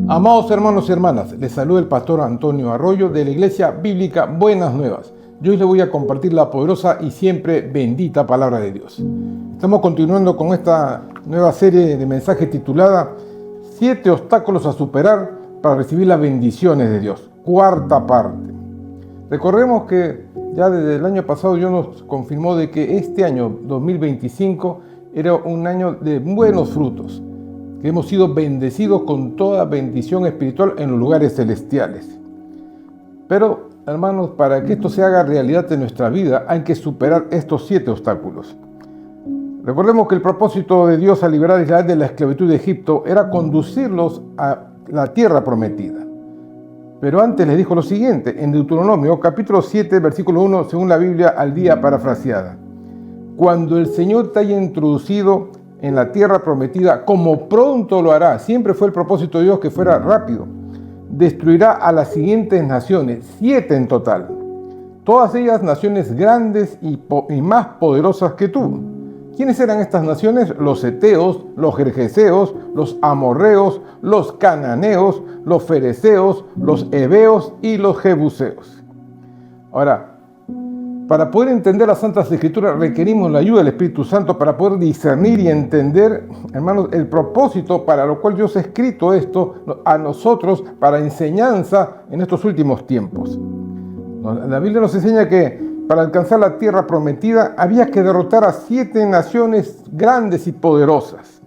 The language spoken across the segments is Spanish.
Amados hermanos y hermanas, les saluda el pastor Antonio Arroyo de la Iglesia Bíblica Buenas Nuevas. Yo hoy les voy a compartir la poderosa y siempre bendita palabra de Dios. Estamos continuando con esta nueva serie de mensajes titulada 7 obstáculos a superar para recibir las bendiciones de Dios. Cuarta parte. Recordemos que ya desde el año pasado Dios nos confirmó de que este año 2025 era un año de buenos frutos, que hemos sido bendecidos con toda bendición espiritual en los lugares celestiales. Pero, hermanos, para que esto se haga realidad en nuestra vida, hay que superar estos 7 obstáculos. Recordemos que el propósito de Dios al liberar a Israel de la esclavitud de Egipto era conducirlos a la tierra prometida. Pero antes les dijo lo siguiente, en Deuteronomio, capítulo 7, versículo 1, según la Biblia al día parafraseada. Cuando el Señor te haya introducido en la tierra prometida, como pronto lo hará, siempre fue el propósito de Dios que fuera rápido, destruirá a las siguientes naciones, 7 en total, todas ellas naciones grandes y más poderosas que tú. ¿Quiénes eran estas naciones? Los heteos, los gergeseos, los amorreos, los cananeos, los fereceos, los heveos y los jebuseos. Ahora, para poder entender las Santas Escrituras requerimos la ayuda del Espíritu Santo para poder discernir y entender, hermanos, el propósito para lo cual Dios ha escrito esto a nosotros para enseñanza en estos últimos tiempos. La Biblia nos enseña que para alcanzar la tierra prometida había que derrotar a 7 naciones grandes y poderosas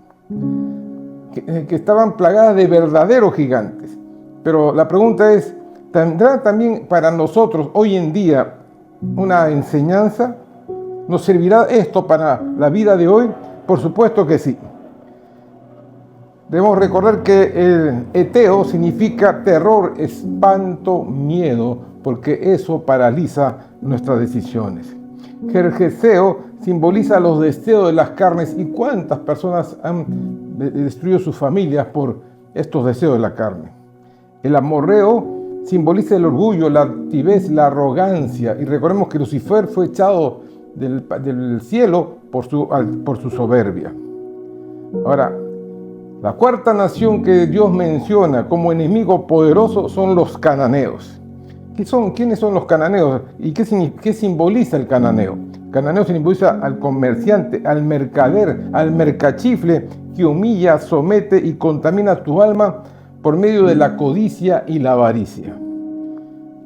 que estaban plagadas de verdaderos gigantes. Pero la pregunta es, ¿tendrá también para nosotros hoy en día una enseñanza? ¿Nos servirá esto para la vida de hoy? Por supuesto que sí. Debemos recordar que el eteo significa terror, espanto, miedo, porque eso paraliza nuestras decisiones. Gergeseo simboliza los deseos de las carnes y cuántas personas han destruido sus familias por estos deseos de la carne. El amorreo simboliza el orgullo, la altivez, la arrogancia. Y recordemos que Lucifer fue echado del cielo por su soberbia. Ahora, la cuarta nación que Dios menciona como enemigo poderoso son los cananeos. ¿Quiénes son los cananeos? ¿Y qué simboliza el cananeo? El cananeo simboliza al comerciante, al mercader, al mercachifle que humilla, somete y contamina tu alma por medio de la codicia y la avaricia.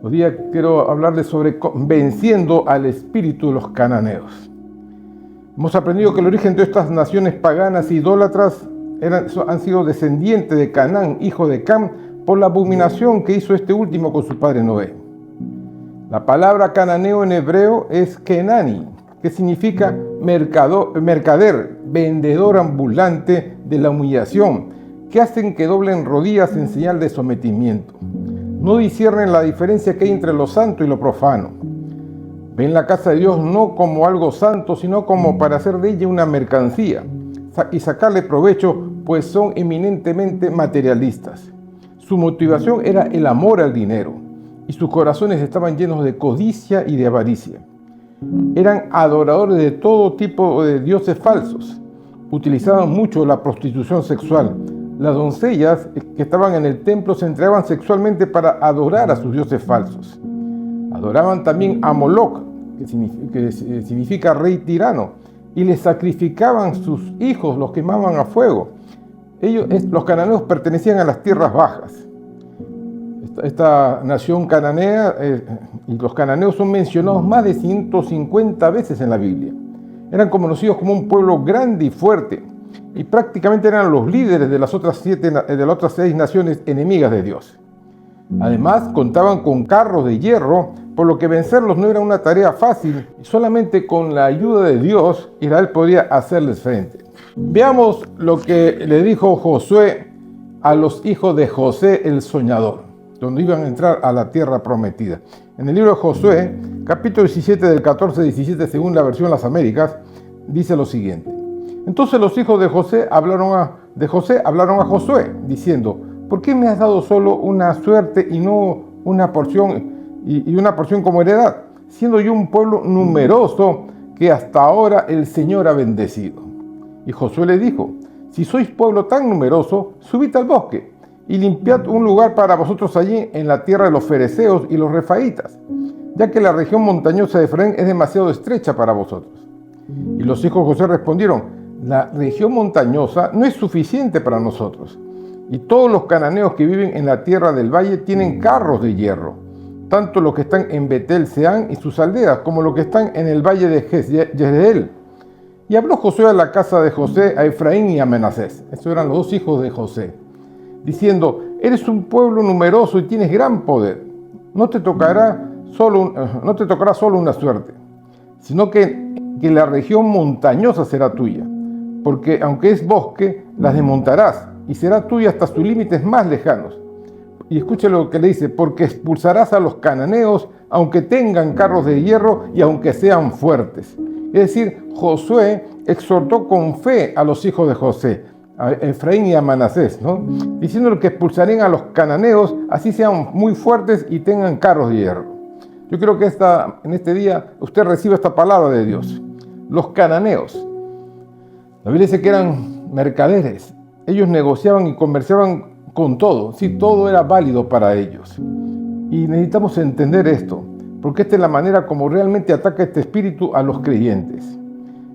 Hoy día quiero hablarles sobre venciendo al espíritu de los cananeos. Hemos aprendido que el origen de estas naciones paganas e idólatras han sido descendientes de Canaán, hijo de Cam, por la abominación que hizo este último con su padre Noé. La palabra cananeo en hebreo es kenani, que significa mercader, vendedor ambulante de la humillación, que hacen que doblen rodillas en señal de sometimiento. No disciernen la diferencia que hay entre lo santo y lo profano. Ven la casa de Dios no como algo santo, sino como para hacer de ella una mercancía y sacarle provecho, pues son eminentemente materialistas. Su motivación era el amor al dinero y sus corazones estaban llenos de codicia y de avaricia. Eran adoradores de todo tipo de dioses falsos. Utilizaban mucho la prostitución sexual. Las doncellas que estaban en el templo se entregaban sexualmente para adorar a sus dioses falsos. Adoraban también a Moloch, que significa rey tirano, y les sacrificaban sus hijos, los quemaban a fuego. Los cananeos pertenecían a las tierras bajas. Esta nación cananea y los cananeos son mencionados más de 150 veces en la Biblia. Eran conocidos como un pueblo grande y fuerte, y prácticamente eran los líderes de las otras 6 naciones enemigas de Dios. Además, contaban con carros de hierro, por lo que vencerlos no era una tarea fácil, y solamente con la ayuda de Dios Israel podía hacerles frente. Veamos lo que le dijo Josué a los hijos de José el soñador, donde iban a entrar a la tierra prometida. En el libro de Josué, capítulo 17 del 14 al 17, según la versión Las Américas, dice lo siguiente. Entonces los hijos de José hablaron a Josué, diciendo, ¿por qué me has dado solo una suerte y no una porción y una porción como heredad, siendo yo un pueblo numeroso que hasta ahora el Señor ha bendecido? Y Josué le dijo, si sois pueblo tan numeroso, subid al bosque, y limpiad un lugar para vosotros allí en la tierra de los fereceos y los refaitas, ya que la región montañosa de Efraín es demasiado estrecha para vosotros. Y los hijos de José respondieron: la región montañosa no es suficiente para nosotros, y todos los cananeos que viven en la tierra del valle tienen carros de hierro, tanto los que están en Betel Seán y sus aldeas, como los que están en el valle de Jezreel. Y habló Josué a la casa de José, a Efraín y a Manasés, estos eran los dos hijos de José, diciendo: eres un pueblo numeroso y tienes gran poder. No te tocará solo una suerte, sino que la región montañosa será tuya, porque aunque es bosque, las desmontarás, y será tuya hasta sus límites más lejanos. Y escuche lo que le dice: porque expulsarás a los cananeos, aunque tengan carros de hierro y aunque sean fuertes. Es decir, Josué exhortó con fe a los hijos de José, a Efraín y a Manasés, ¿no? Diciéndole que expulsarían a los cananeos, así sean muy fuertes y tengan carros de hierro. Yo creo que en este día usted recibe esta palabra de Dios. Los cananeos, la Biblia dice que eran mercaderes. Ellos negociaban y comerciaban con todo. Sí, todo era válido para ellos. Y necesitamos entender esto, porque esta es la manera como realmente ataca este espíritu a los creyentes.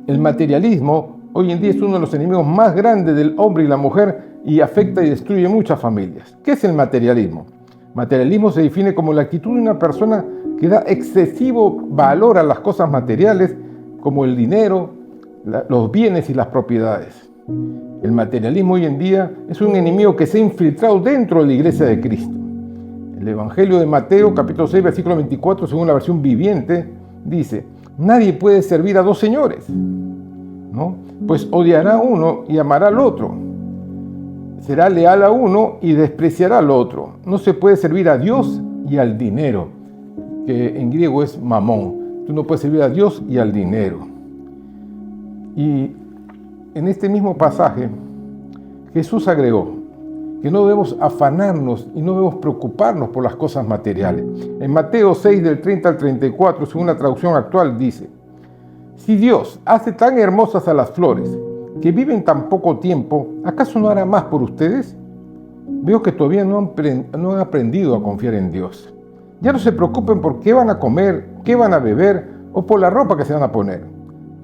El materialismo hoy en día es uno de los enemigos más grandes del hombre y la mujer y afecta y destruye muchas familias. ¿Qué es el materialismo? Materialismo se define como la actitud de una persona que da excesivo valor a las cosas materiales como el dinero, los bienes y las propiedades. El materialismo hoy en día es un enemigo que se ha infiltrado dentro de la iglesia de Cristo. El Evangelio de Mateo, capítulo 6, versículo 24, según la versión viviente, dice: nadie puede servir a dos señores, ¿no? Pues odiará a uno y amará al otro. Será leal a uno y despreciará al otro. No se puede servir a Dios y al dinero, que en griego es mamón. Tú no puedes servir a Dios y al dinero. Y en este mismo pasaje, Jesús agregó que no debemos afanarnos y no debemos preocuparnos por las cosas materiales. En Mateo 6, del 30 al 34, según la traducción actual, dice: si Dios hace tan hermosas a las flores, que viven tan poco tiempo, ¿acaso no hará más por ustedes? Veo que todavía no han aprendido a confiar en Dios. Ya no se preocupen por qué van a comer, qué van a beber o por la ropa que se van a poner.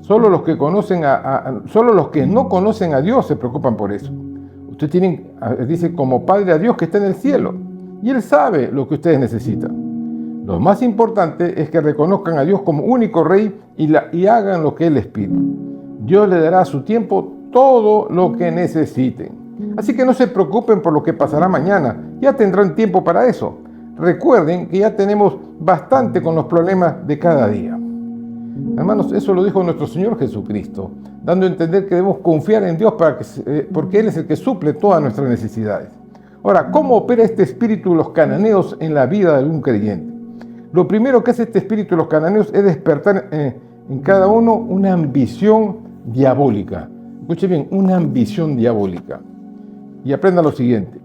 Solo los que no conocen a Dios se preocupan por eso. Ustedes tienen, dice, como Padre a Dios que está en el cielo, y Él sabe lo que ustedes necesitan. Lo más importante es que reconozcan a Dios como único Rey y hagan lo que Él les pide. Dios le dará a su tiempo todo lo que necesiten. Así que no se preocupen por lo que pasará mañana, ya tendrán tiempo para eso. Recuerden que ya tenemos bastante con los problemas de cada día. Hermanos, eso lo dijo nuestro Señor Jesucristo, dando a entender que debemos confiar en Dios porque Él es el que suple todas nuestras necesidades. Ahora, ¿cómo opera este espíritu de los cananeos en la vida de un creyente? Lo primero que hace este espíritu de los cananeos es despertar en cada uno una ambición diabólica. Escuche bien, una ambición diabólica. Y aprenda lo siguiente: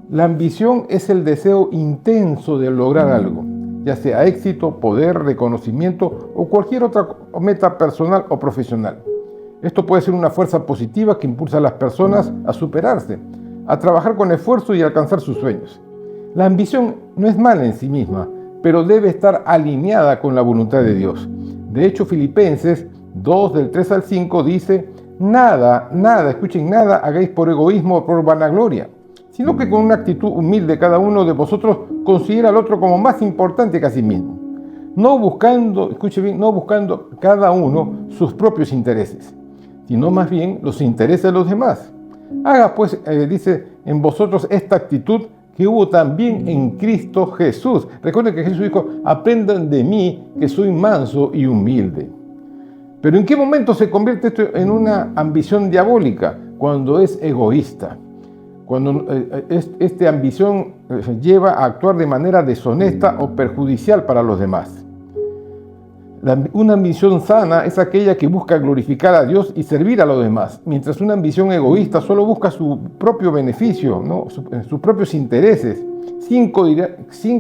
la ambición es el deseo intenso de lograr algo, ya sea éxito, poder, reconocimiento o cualquier otra meta personal o profesional. Esto puede ser una fuerza positiva que impulsa a las personas a superarse, a trabajar con esfuerzo y alcanzar sus sueños. La ambición no es mala en sí misma, pero debe estar alineada con la voluntad de Dios. De hecho, Filipenses 2, del 3 al 5 dice: nada, escuchen, nada hagáis por egoísmo o por vanagloria, sino que con una actitud humilde cada uno de vosotros considera al otro como más importante que a sí mismo, no buscando, escuche bien, no buscando cada uno sus propios intereses, sino más bien los intereses de los demás. Haga pues, dice, en vosotros esta actitud que hubo también en Cristo Jesús. Recuerden que Jesús dijo: aprendan de mí que soy manso y humilde. Pero ¿en qué momento se convierte esto en una ambición diabólica? Cuando es egoísta. Cuando esta ambición lleva a actuar de manera deshonesta o perjudicial para los demás. Una ambición sana es aquella que busca glorificar a Dios y servir a los demás, mientras una ambición egoísta solo busca su propio beneficio, ¿no? sus propios intereses, sin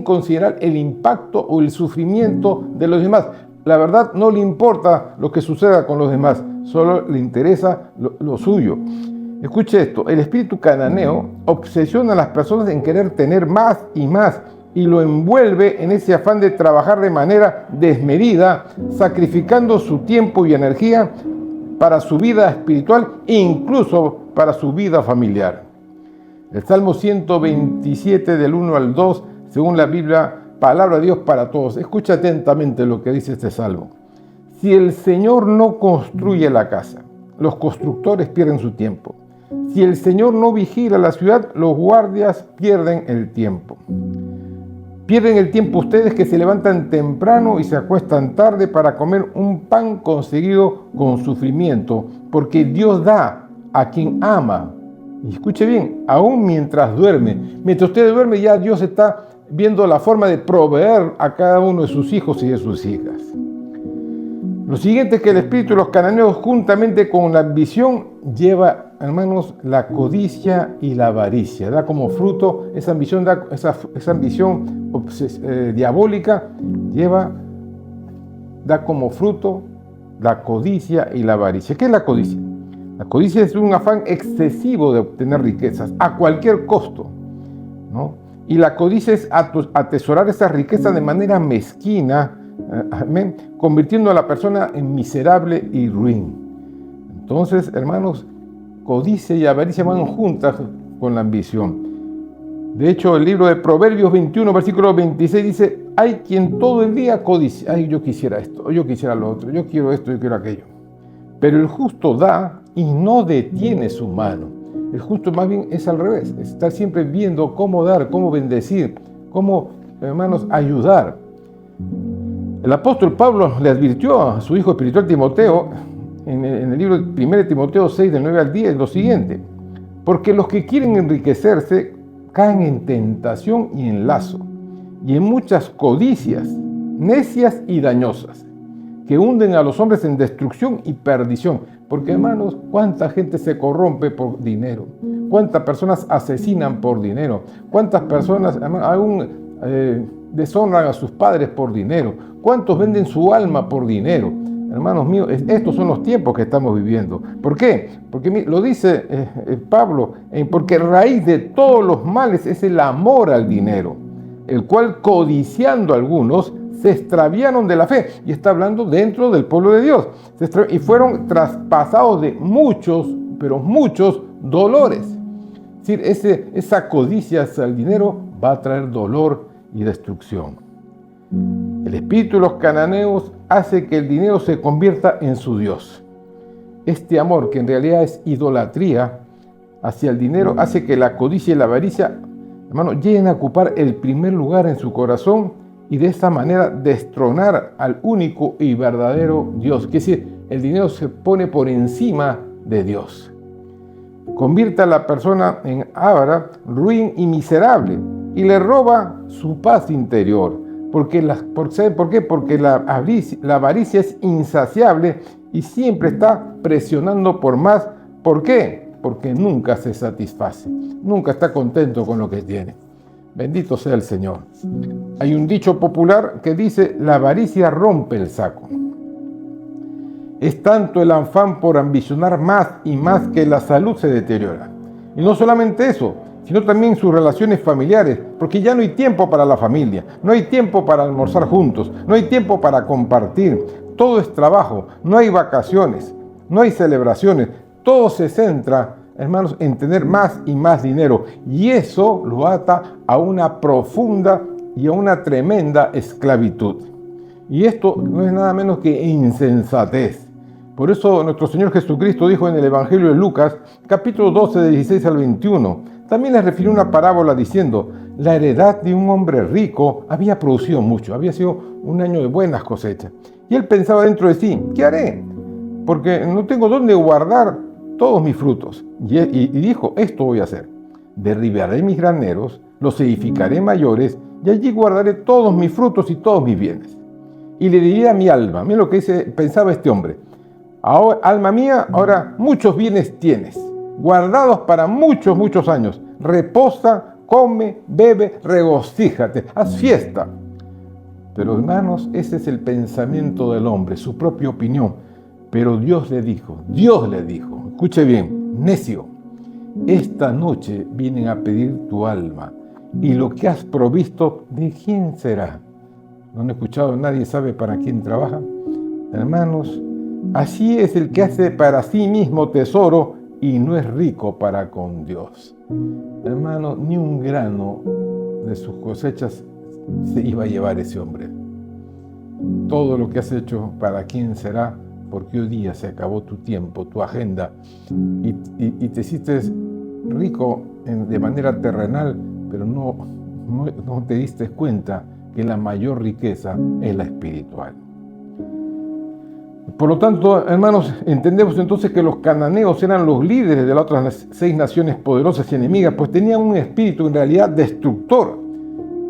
considerar el impacto o el sufrimiento de los demás. La verdad, no le importa lo que suceda con los demás, solo le interesa lo suyo. Escuche esto, el espíritu cananeo obsesiona a las personas en querer tener más y lo envuelve en ese afán de trabajar de manera desmedida, sacrificando su tiempo y energía para su vida espiritual e incluso para su vida familiar. El Salmo 127 del 1 al 2, según la Biblia, palabra de Dios para todos. Escucha atentamente lo que dice este salmo. Si el Señor no construye la casa, los constructores pierden su tiempo. Si el Señor no vigila la ciudad, los guardias pierden el tiempo. Pierden el tiempo ustedes que se levantan temprano y se acuestan tarde para comer un pan conseguido con sufrimiento, porque Dios da a quien ama. Y escuche bien, aún mientras duerme. Mientras usted duerme, ya Dios está viendo la forma de proveer a cada uno de sus hijos y de sus hijas. Lo siguiente es que el espíritu de los cananeos, juntamente con la ambición, lleva, hermanos, la codicia y la avaricia. Da como fruto, esa ambición diabólica, da como fruto la codicia y la avaricia. ¿Qué es la codicia? La codicia es un afán excesivo de obtener riquezas a cualquier costo, ¿no? Y la codicia es atesorar esas riquezas de manera mezquina, amén, convirtiendo a la persona en miserable y ruin. Entonces, hermanos, codicia y avaricia van juntas con la ambición. De hecho, el libro de Proverbios 21, versículo 26 dice: hay quien todo el día codicia. Ay, yo quisiera esto, yo quisiera lo otro, yo quiero esto, yo quiero aquello. Pero el justo da y no detiene su mano. El justo más bien es al revés, estar siempre viendo cómo dar, cómo bendecir, cómo, hermanos, ayudar. El apóstol Pablo le advirtió a su hijo espiritual Timoteo en el libro de 1 Timoteo 6, del 9 al 10, lo siguiente: porque los que quieren enriquecerse caen en tentación y en lazo, y en muchas codicias necias y dañosas, que hunden a los hombres en destrucción y perdición. Porque, hermanos, cuánta gente se corrompe por dinero, cuántas personas asesinan por dinero, cuántas personas, hermanos, aún deshonran a sus padres por dinero, cuántos venden su alma por dinero. Hermanos míos, estos son los tiempos que estamos viviendo. ¿Por qué? Porque lo dice Pablo, porque raíz de todos los males es el amor al dinero, el cual, codiciando algunos, se extraviaron de la fe. Y está hablando dentro del pueblo de Dios. Y fueron traspasados de muchos, pero muchos dolores. Es decir, esa codicia hacia el dinero va a traer dolor y destrucción. El espíritu de los cananeos hace que el dinero se convierta en su Dios. Este amor, que en realidad es idolatría hacia el dinero, hace que la codicia y la avaricia, hermano, lleguen a ocupar el primer lugar en su corazón y de esta manera destronar al único y verdadero Dios. Que es decir, el dinero se pone por encima de Dios. Convierte a la persona en avara, ruin y miserable, y le roba su paz interior. ¿Sabe por qué? Porque la avaricia es insaciable y siempre está presionando por más. ¿Por qué? Porque nunca se satisface, nunca está contento con lo que tiene. Bendito sea el Señor. Hay un dicho popular que dice: la avaricia rompe el saco. Es tanto el afán por ambicionar más y más que la salud se deteriora. Y no solamente eso, sino también sus relaciones familiares, porque ya no hay tiempo para la familia, no hay tiempo para almorzar juntos, no hay tiempo para compartir, todo es trabajo, no hay vacaciones, no hay celebraciones, todo se centra, hermanos, en tener más y más dinero, y eso lo ata a una profunda y a una tremenda esclavitud. Y esto no es nada menos que insensatez. Por eso nuestro Señor Jesucristo dijo en el Evangelio de Lucas, capítulo 12, de 16 al 21, también les refirió una parábola diciendo: la heredad de un hombre rico había producido mucho, había sido un año de buenas cosechas. Y él pensaba dentro de sí: ¿qué haré? Porque no tengo dónde guardar todos mis frutos. Y dijo: esto voy a hacer: derribaré mis graneros, los edificaré mayores, y allí guardaré todos mis frutos y todos mis bienes. Y le diré a mi alma, mira lo que pensaba este hombre: ahora, alma mía, ahora muchos bienes tienes, guardados para muchos, muchos años. Reposa, come, bebe, regocíjate, haz fiesta. Pero, hermanos, ese es el pensamiento del hombre, su propia opinión. Pero Dios le dijo, escuche bien: necio, esta noche vienen a pedir tu alma, y lo que has provisto, ¿de quién será? ¿No han escuchado? Nadie sabe para quién trabaja. Hermanos, así es el que hace para sí mismo tesoro y no es rico para con Dios. Hermanos, ni un grano de sus cosechas se iba a llevar ese hombre. Todo lo que has hecho, ¿para quién será? Porque hoy día se acabó tu tiempo, tu agenda, y te hiciste rico de manera terrenal, pero no te diste cuenta que la mayor riqueza es la espiritual. Por lo tanto, hermanos, entendemos entonces que los cananeos eran los líderes de las otras 6 naciones poderosas y enemigas, pues tenían un espíritu en realidad destructor.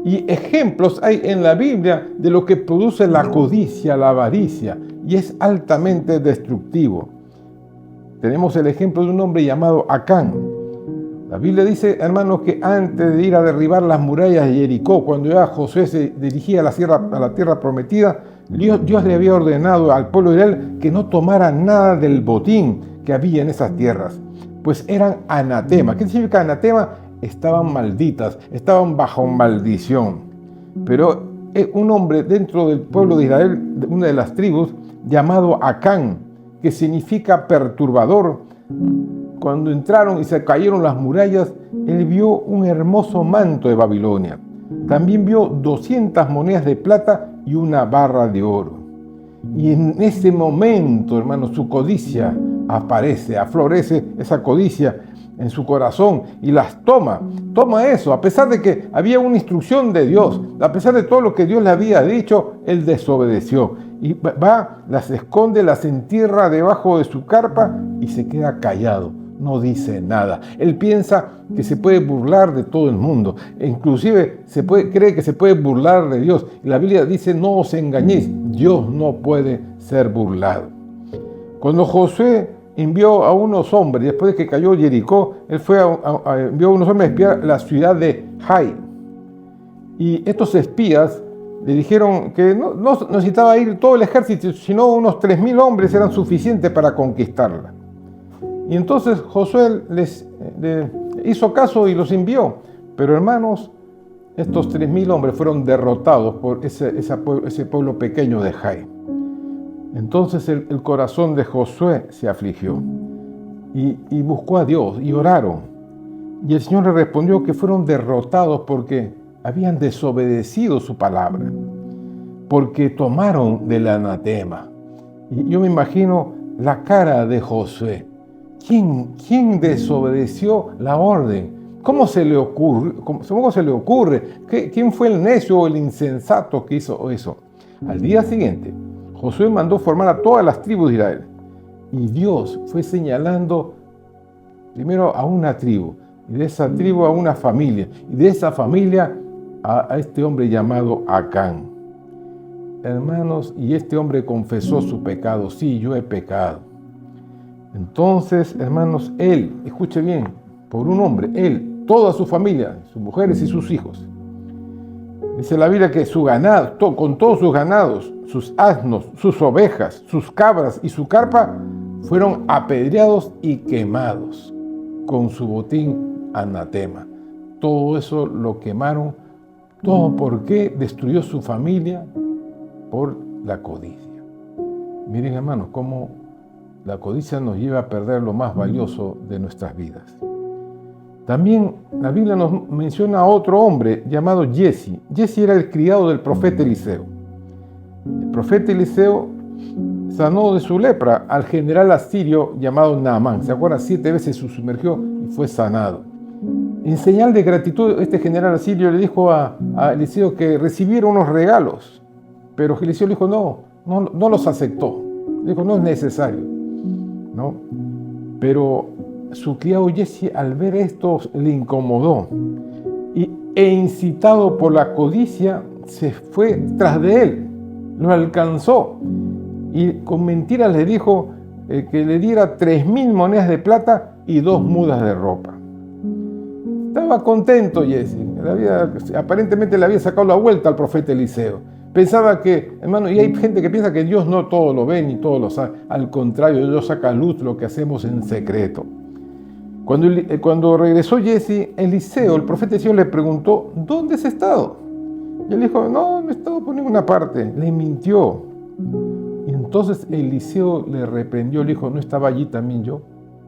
Y ejemplos hay en la Biblia de lo que produce la codicia, la avaricia, y es altamente destructivo. Tenemos el ejemplo de un hombre llamado Acán. La Biblia dice, hermanos, que antes de ir a derribar las murallas de Jericó, cuando ya Josué se dirigía a la tierra prometida, Dios le había ordenado al pueblo de Israel que no tomara nada del botín que había en esas tierras, pues eran anatema. ¿Qué significa anatema? Estaban malditas, estaban bajo maldición. Pero un hombre dentro del pueblo de Israel, de una de las tribus, llamado Acán, que significa perturbador, cuando entraron y se cayeron las murallas, él vio un hermoso manto de Babilonia. También vio 200 monedas de plata y una barra de oro. Y en ese momento, hermanos, su codicia aparece, aflorece esa codicia en su corazón y las toma eso, a pesar de que había una instrucción de Dios, a pesar de todo lo que Dios le había dicho, él desobedeció y las esconde, las entierra debajo de su carpa y se queda callado, no dice nada. Él piensa que se puede burlar de todo el mundo, e inclusive cree que se puede burlar de Dios. Y la Biblia dice, no os engañéis, Dios no puede ser burlado. Cuando Josué envió a unos hombres, después de que cayó Jericó, él envió a unos hombres a espiar la ciudad de Jai. Y estos espías le dijeron que no necesitaba ir todo el ejército, sino unos 3.000 hombres eran suficientes para conquistarla. Y entonces Josué les hizo caso y los envió. Pero hermanos, estos 3.000 hombres fueron derrotados por ese pueblo pequeño de Jai. Entonces el corazón de Josué se afligió y buscó a Dios y oraron. Y el Señor le respondió que fueron derrotados porque habían desobedecido su palabra, porque tomaron del anatema. Y yo me imagino la cara de Josué. ¿Quién desobedeció la orden? ¿Cómo se le ocurre? ¿Quién fue el necio o el insensato que hizo eso? Al día siguiente, Josué mandó formar a todas las tribus de Israel. Y Dios fue señalando primero a una tribu, y de esa tribu a una familia, y de esa familia a este hombre llamado Acán. Hermanos, y este hombre confesó su pecado. Sí, yo he pecado. Entonces, hermanos, él, escuche bien, por un hombre, él, toda su familia, sus mujeres y sus hijos. Dice la Biblia que su ganado, con todos sus ganados, sus asnos, sus ovejas, sus cabras y su carpa, fueron apedreados y quemados con su botín anatema. Todo eso lo quemaron. ¿Todo por qué? Destruyó su familia por la codicia. Miren, hermanos, cómo la codicia nos lleva a perder lo más valioso de nuestras vidas. También la Biblia nos menciona a otro hombre llamado Giezi. Giezi era el criado del profeta Eliseo. El profeta Eliseo sanó de su lepra al general asirio llamado Naamán. ¿Se acuerdan? 7 veces se sumergió y fue sanado. En señal de gratitud, este general asirio le dijo a Eliseo que recibiera unos regalos. Pero Eliseo le dijo, no los aceptó. Le dijo, no es necesario. ¿No? Pero su criado Giezi, al ver esto, le incomodó e incitado por la codicia se fue tras de él, lo alcanzó y con mentiras le dijo que le diera 3.000 monedas de plata y 2 mudas de ropa. Estaba contento Giezi, aparentemente le había sacado la vuelta al profeta Eliseo. Pensaba que, hermano, y hay gente que piensa que Dios no todo lo ve ni todo lo sabe. Al contrario, Dios saca a luz lo que hacemos en secreto. Cuando regresó Jesse, Eliseo, el profeta Eliseo, le preguntó, ¿dónde has estado? Y él dijo, no he estado por ninguna parte. Le mintió. Y entonces Eliseo le reprendió, le dijo, ¿no estaba allí también yo,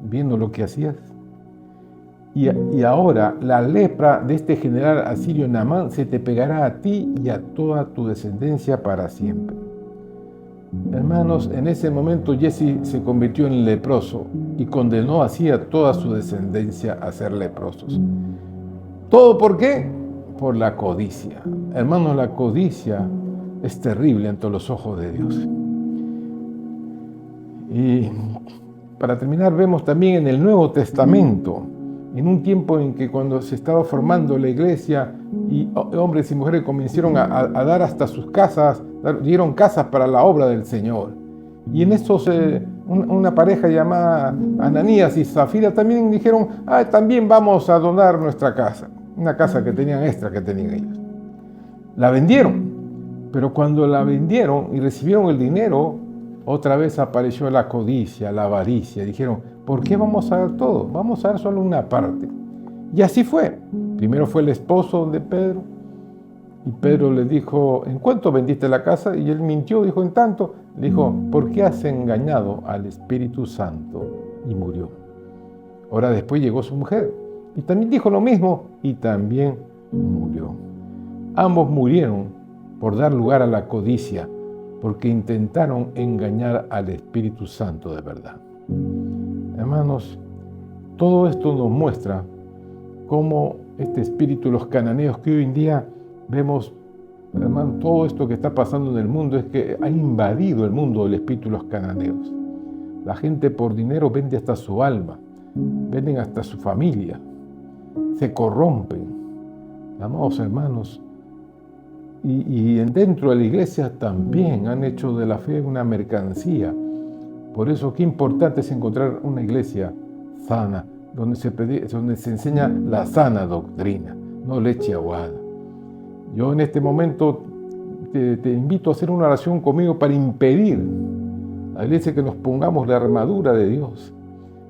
viendo lo que hacías? Y ahora la lepra de este general asirio Naamán se te pegará a ti y a toda tu descendencia para siempre. Hermanos, en ese momento Jesse se convirtió en leproso y condenó así a toda su descendencia a ser leprosos. ¿Todo por qué? Por la codicia. Hermanos, la codicia es terrible ante los ojos de Dios. Y para terminar, vemos también en el Nuevo Testamento, en un tiempo en que cuando se estaba formando la iglesia y hombres y mujeres comenzaron a dar hasta sus casas, dieron casas para la obra del Señor. Y en estos, una pareja llamada Ananías y Zafira también dijeron, también vamos a donar nuestra casa, una casa que tenían extra que tenían ellos. La vendieron, pero cuando la vendieron y recibieron el dinero, otra vez apareció la codicia, la avaricia. Dijeron, ¿por qué vamos a dar todo? Vamos a dar solo una parte. Y así fue. Primero fue el esposo de Pedro. Y Pedro le dijo, ¿en cuánto vendiste la casa? Y él mintió, dijo, en tanto. Le dijo, ¿por qué has engañado al Espíritu Santo? Y murió. Ahora después llegó su mujer. Y también dijo lo mismo. Y también murió. Ambos murieron por dar lugar a la codicia, porque intentaron engañar al Espíritu Santo de verdad. Hermanos, todo esto nos muestra cómo este espíritu de los cananeos que hoy en día vemos, hermanos, todo esto que está pasando en el mundo es que ha invadido el mundo del espíritu de los cananeos. La gente por dinero vende hasta su alma, venden hasta su familia, se corrompen. Amados hermanos, y dentro de la iglesia también han hecho de la fe una mercancía. Por eso qué importante es encontrar una iglesia sana, donde se enseña la sana doctrina, no leche aguada. Yo en este momento te invito a hacer una oración conmigo para impedir a la iglesia que nos pongamos la armadura de Dios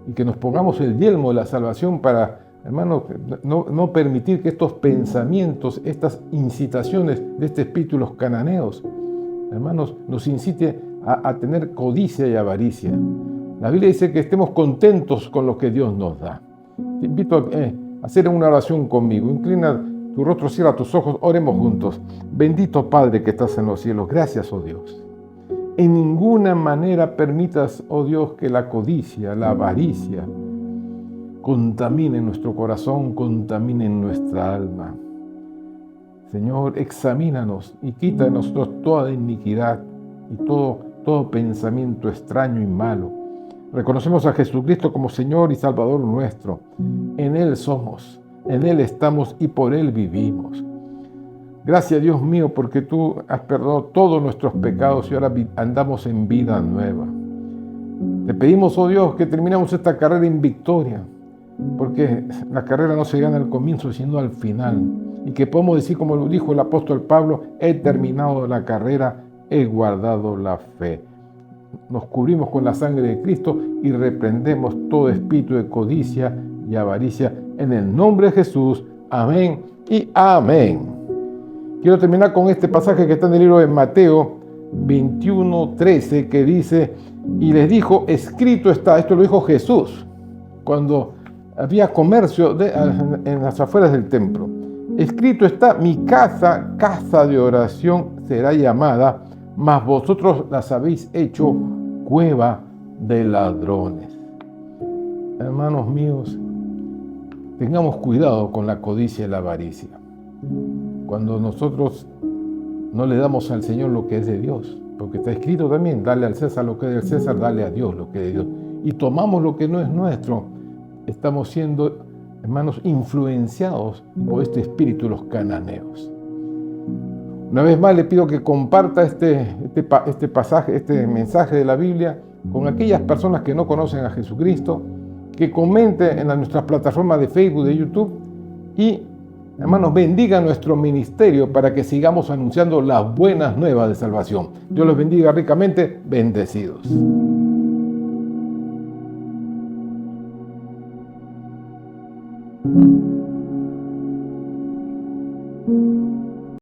y que nos pongamos el yelmo de la salvación para, hermanos, no permitir que estos pensamientos, estas incitaciones de este espíritu, los cananeos, hermanos, nos incite a tener codicia y avaricia. La Biblia dice que estemos contentos con lo que Dios nos da. Te invito a hacer una oración conmigo. Inclina tu rostro, cierra tus ojos, oremos juntos. Bendito Padre que estás en los cielos, gracias, oh Dios. En ninguna manera permitas, oh Dios, que la codicia, la avaricia, contamine nuestro corazón, contamine nuestra alma. Señor, examínanos y quita de nosotros toda iniquidad y todo pensamiento extraño y malo. Reconocemos a Jesucristo como Señor y Salvador nuestro. En Él somos, en Él estamos y por Él vivimos. Gracias, Dios mío, porque tú has perdonado todos nuestros pecados y ahora andamos en vida nueva. Te pedimos, oh Dios, que terminemos esta carrera en victoria, porque la carrera no se gana al comienzo, sino al final. Y que podemos decir, como lo dijo el apóstol Pablo, he terminado la carrera, he guardado la fe. Nos cubrimos con la sangre de Cristo y reprendemos todo espíritu de codicia y avaricia en el nombre de Jesús. Amén y amén. Quiero terminar con este pasaje que está en el libro de Mateo 21:13, que dice, y les dijo, escrito está, esto lo dijo Jesús, cuando había comercio en las afueras del templo. Escrito está, mi casa, casa de oración será llamada, mas vosotros las habéis hecho cueva de ladrones. Hermanos míos, tengamos cuidado con la codicia y la avaricia. Cuando nosotros no le damos al Señor lo que es de Dios, porque está escrito también, dale al César lo que es del César, dale a Dios lo que es de Dios, y tomamos lo que no es nuestro, estamos siendo, hermanos, influenciados por este espíritu de los cananeos. Una vez más le pido que comparta este pasaje, este mensaje de la Biblia con aquellas personas que no conocen a Jesucristo, que comente en nuestras plataformas de Facebook, de YouTube y, hermanos, bendiga nuestro ministerio para que sigamos anunciando las buenas nuevas de salvación. Dios los bendiga ricamente, bendecidos.